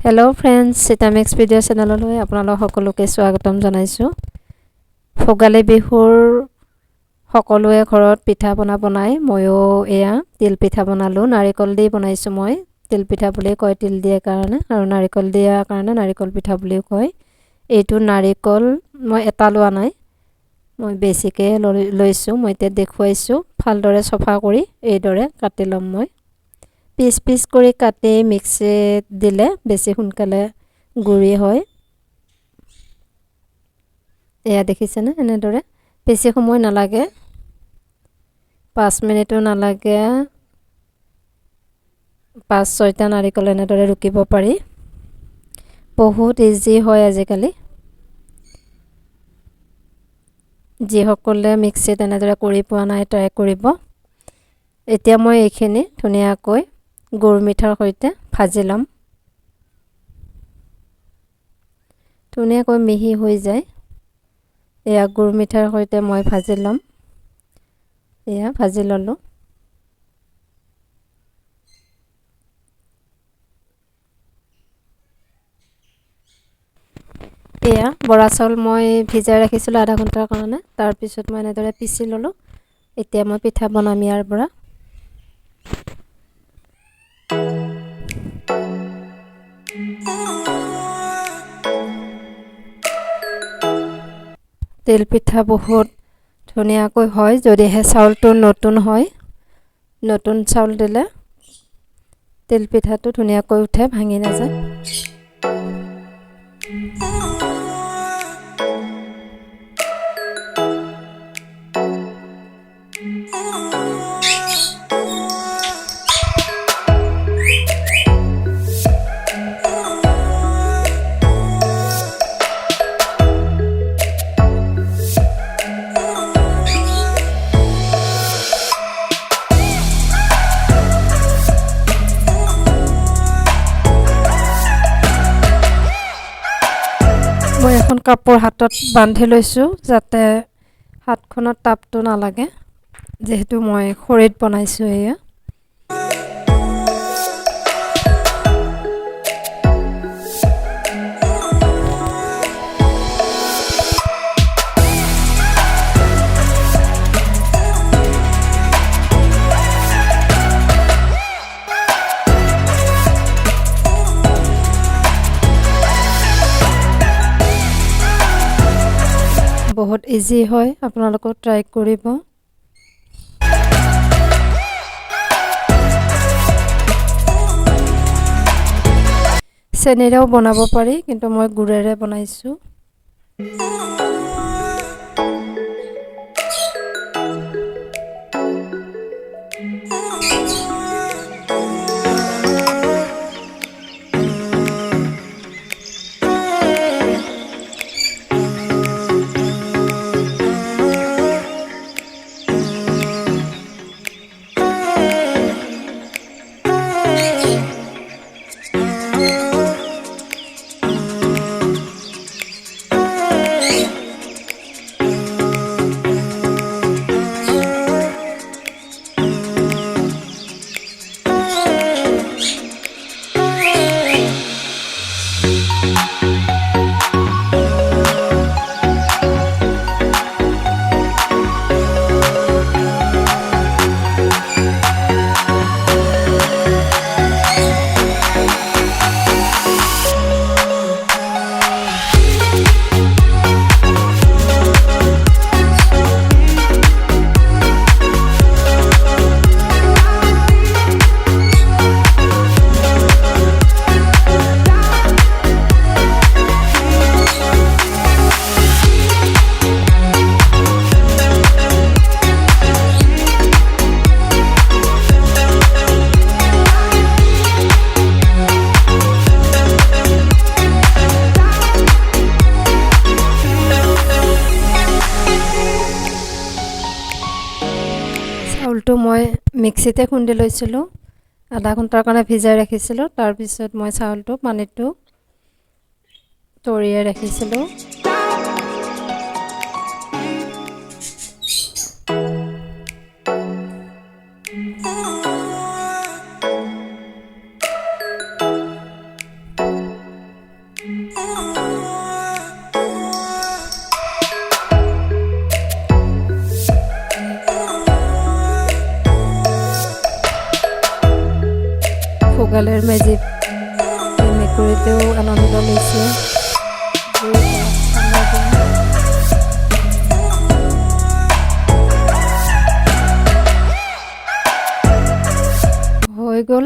Hello' friends, চিটামিক্স video' চেনেললৈ আপোনালোক সকলোকে স্বাগতম জনাইছোঁ। ভোগালী বিহুৰ সকলোৱে ঘৰত পিঠা পনা বনাই, ময়ো এয়া তিল পিঠা বনালোঁ। নাৰিকল দি বনাইছোঁ মই। তিল পিঠা বুলি কয় তিল দিয়ে কাৰণে, আৰু নাৰিকল দিয়া কাৰণে নাৰিকল পিঠা বুলিও কয়। এইটো নাৰিকল মই এটা লোৱা নাই, মই বেছিকৈ লৈছোঁ। মই এতিয়া দেখুৱাইছোঁ। ভালদৰে চফা কৰি এইদৰে কাটি ল'ম মই। পিচ পিচ কৰি কাটি মিক্সিত দিলে বেছি সোনকালে গুড়ি হয়। এয়া দেখিছেনে? এনেদৰে বেছি সময় নালাগে, 5 মিনিটো নালাগে। 5-6টা নাৰিকল এনেদৰে ৰুকিব পাৰি। বহুত ইজি হয় আজিকালি। যিসকলে মিক্সিত এনেদৰে কৰি পোৱা নাই ট্ৰাই কৰিব। এতিয়া মই এইখিনি ধুনীয়াকৈ গুৰ মিঠাৰ সৈতে ভাজি ল'ম। ধুনীয়াকৈ মিহি হৈ যায়। এয়া গুৰ মিঠাৰ সৈতে মই ভাজি ল'ম। এয়া ভাজি ল'লোঁ। এয়া বৰা চাউল মই ভিজাই ৰাখিছিলোঁ আধা ঘণ্টাৰ কাৰণে। তাৰপিছত মই এনেদৰে পিচি ল'লোঁ। এতিয়া মই পিঠা বনাম ইয়াৰ পৰা। তিল পিঠা বহুত ধুনীয়াকৈ হয় যদিহে চাউলটো নতুন হয়। নতুন চাউল দিলে তিল পিঠাটো ধুনীয়াকৈ উঠে, ভাঙি নাযায়। মই এখন কাপোৰ হাতত বান্ধি লৈছোঁ যাতে হাতখনত তাপটো নালাগে, যিহেতু মই খৰিত বনাইছোঁ। এয়া বহুত ইজি হয়, আপোনালোকেও ট্ৰাই কৰিব। চেনিৰেও বনাব পাৰি, কিন্তু মই গুড়েৰে বনাইছোঁ। চাউলটো মই মিক্সিতে খুন্দি লৈছিলোঁ, আধা ঘণ্টাৰ কাৰণে ভিজাই ৰাখিছিলোঁ। তাৰপিছত মই চাউলটো পানীটো তৰিয়াই ৰাখিছিলোঁ। ভোগালীৰ মেজি মেকুৰীতেও আনন্দ লৈছে। হৈ গ'ল।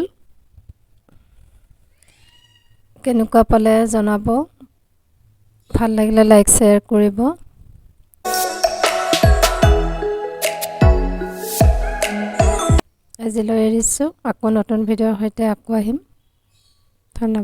কেনেকুৱা পালে জনাব, ভাল লাগিলে লাইক শ্বেয়াৰ কৰিব। আজিলৈ এৰিছোঁ, আকৌ নতুন ভিডিঅ'ৰ সৈতে আকৌ আহিম। ধন্যবাদ।